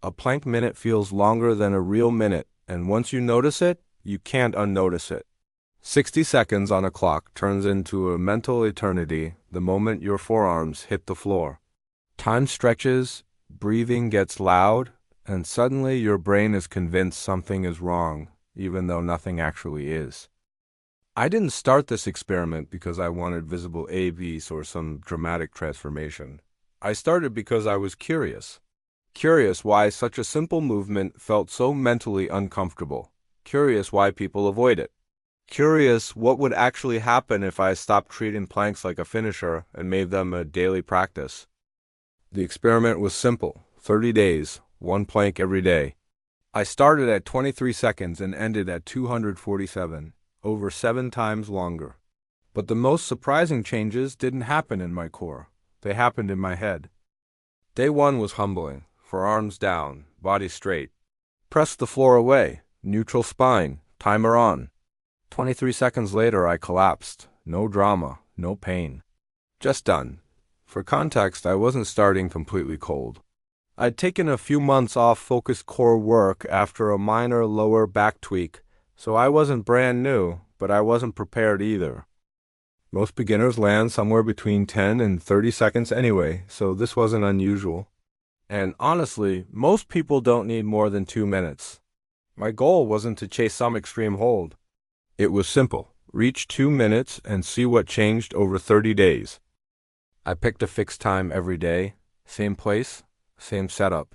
A plank minute feels longer than a real minute, and once you notice it, you can't unnotice it. 60 seconds on a clock turns into a mental eternity the moment your forearms hit the floor. Time stretches, breathing gets loud, and suddenly your brain is convinced something is wrong, even though nothing actually is. I didn't start this experiment because I wanted visible AVs or some dramatic transformation. I started because I was curious. Curious why such a simple movement felt so mentally uncomfortable. Curious why people avoid it. Curious what would actually happen if I stopped treating planks like a finisher and made them a daily practice. The experiment was simple. 30 days, one plank every day. I started at 23 seconds and ended at 247, over 7 times longer. But the most surprising changes didn't happen in my core. They happened in my head. Day 1 was humbling. Forearms down, body straight. Press the floor away, neutral spine, timer on. 23 seconds later I collapsed. No drama, no pain. Just done. For context, I wasn't starting completely cold. I'd taken a few months off focused core work after a minor lower back tweak, so I wasn't brand new, but I wasn't prepared either. Most beginners land somewhere between 10 and 30 seconds anyway, so this wasn't unusual. And honestly, most people don't need more than 2 minutes. My goal wasn't to chase some extreme hold. It was simple. Reach 2 minutes and see what changed over 30 days. I picked a fixed time every day, same place, same setup,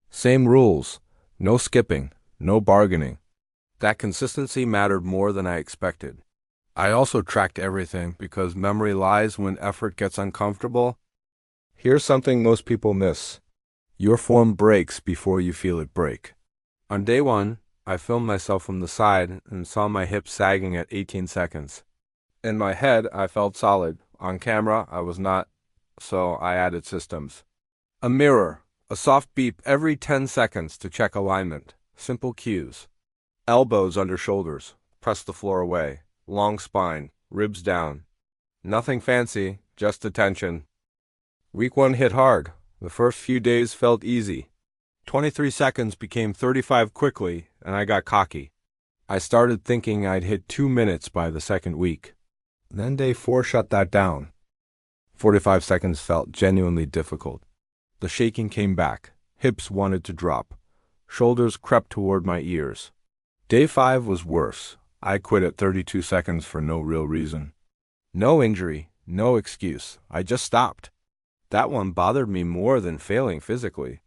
same rules, no skipping, no bargaining. That consistency mattered more than I expected. I also tracked everything because memory lies when effort gets uncomfortable. Here's something most people miss. Your form breaks before you feel it break. On day 1, I filmed myself from the side and saw my hips sagging at 18 seconds. In my head, I felt solid. On camera, I was not, so I added systems. A mirror, a soft beep every 10 seconds to check alignment. Simple cues. Elbows under shoulders, press the floor away. Long spine, ribs down. Nothing fancy, just attention. Week 1 hit hard. The first few days felt easy. 23 seconds became 35 quickly, and I got cocky. I started thinking I'd hit 2 minutes by the second week. Then day 4 shut that down. 45 seconds felt genuinely difficult. The shaking came back. Hips wanted to drop. Shoulders crept toward my ears. Day 5 was worse. I quit at 32 seconds for no real reason. No injury, no excuse. I just stopped. That one bothered me more than failing physically.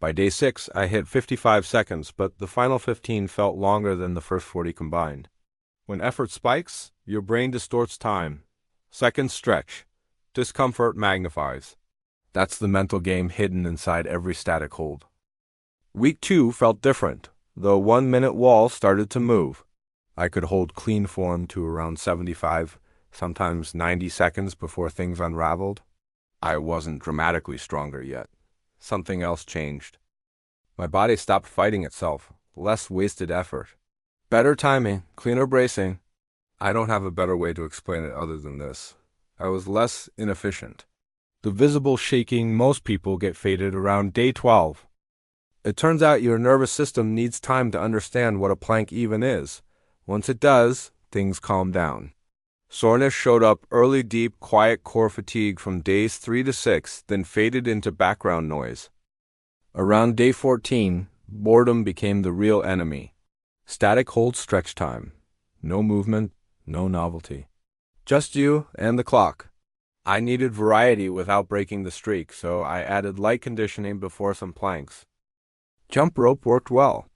By day 6, I hit 55 seconds, but the final 15 felt longer than the first 40 combined. When effort spikes, your brain distorts time. Seconds stretch. Discomfort magnifies. That's the mental game hidden inside every static hold. Week 2 felt different. The 1-minute wall started to move. I could hold clean form to around 75, sometimes 90 seconds before things unraveled. I wasn't dramatically stronger yet. Something else changed. My body stopped fighting itself. Less wasted effort. Better timing, cleaner bracing. I don't have a better way to explain it other than this. I was less inefficient. The visible shaking most people get faded around day 12. It turns out your nervous system needs time to understand what a plank even is. Once it does, things calm down. Soreness showed up early, deep, quiet core fatigue from days 3 to 6, then faded into background noise. Around day 14, boredom became the real enemy. Static hold stretch time. No movement, no novelty. Just you and the clock. I needed variety without breaking the streak, so I added light conditioning before some planks. Jump rope worked well.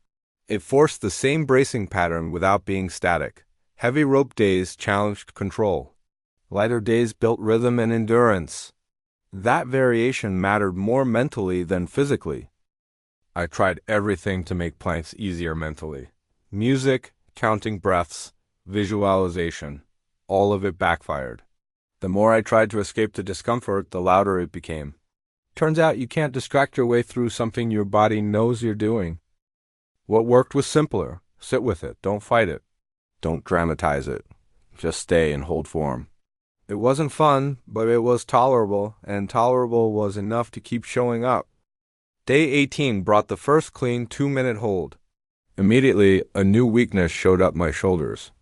It forced the same bracing pattern without being static. Heavy rope days challenged control. Lighter days built rhythm and endurance. That variation mattered more mentally than physically. I tried everything to make planks easier mentally. Music, counting breaths, visualization. All of it backfired. The more I tried to escape the discomfort, the louder it became. Turns out you can't distract your way through something your body knows you're doing. What worked was simpler. Sit with it. Don't fight it. Don't dramatize it. Just stay and hold form. It wasn't fun, but it was tolerable, and tolerable was enough to keep showing up. Day 18 brought the first clean 2-minute hold. Immediately, a new weakness showed up my shoulders.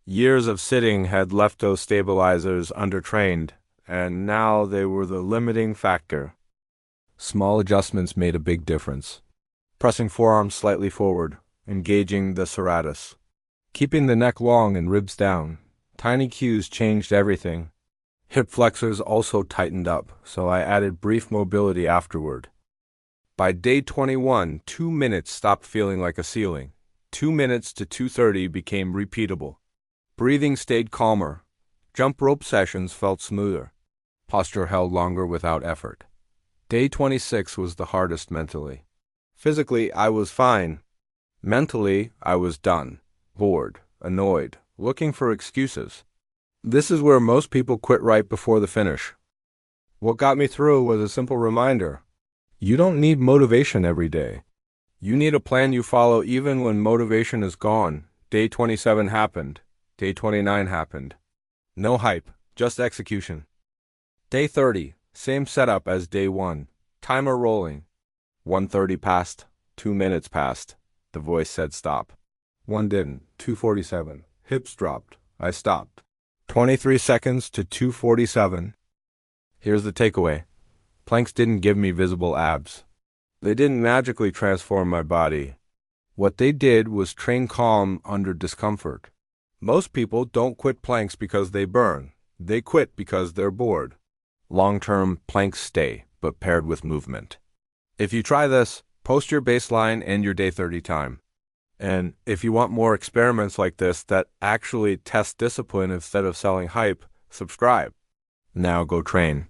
Years of sitting had left those stabilizers undertrained, and now they were the limiting factor. Small adjustments made a big difference. Pressing forearms slightly forward, engaging the serratus. Keeping the neck long and ribs down. Tiny cues changed everything. Hip flexors also tightened up, so I added brief mobility afterward. By day 21, 2 minutes stopped feeling like a ceiling. 2 minutes to 2:30 became repeatable. Breathing stayed calmer. Jump rope sessions felt smoother. Posture held longer without effort. Day 26 was the hardest mentally. Physically, I was fine. Mentally, I was done, bored, annoyed, looking for excuses. This is where most people quit right before the finish. What got me through was a simple reminder. You don't need motivation every day. You need a plan you follow even when motivation is gone. Day 27 happened. Day 29 happened. No hype, just execution. Day 30, same setup as day 1. Timer rolling. 1:30 passed. 2 minutes passed. The voice said stop. 1 didn't. 2:47. Hips dropped. I stopped. 23 seconds to 2:47. Here's the takeaway. Planks didn't give me visible abs. They didn't magically transform my body. What they did was train calm under discomfort. Most people don't quit planks because they burn. They quit because they're bored. Long-term, planks stay, but paired with movement. If you try this, post your baseline and your day 30 time. And if you want more experiments like this that actually test discipline instead of selling hype, subscribe. Now go train.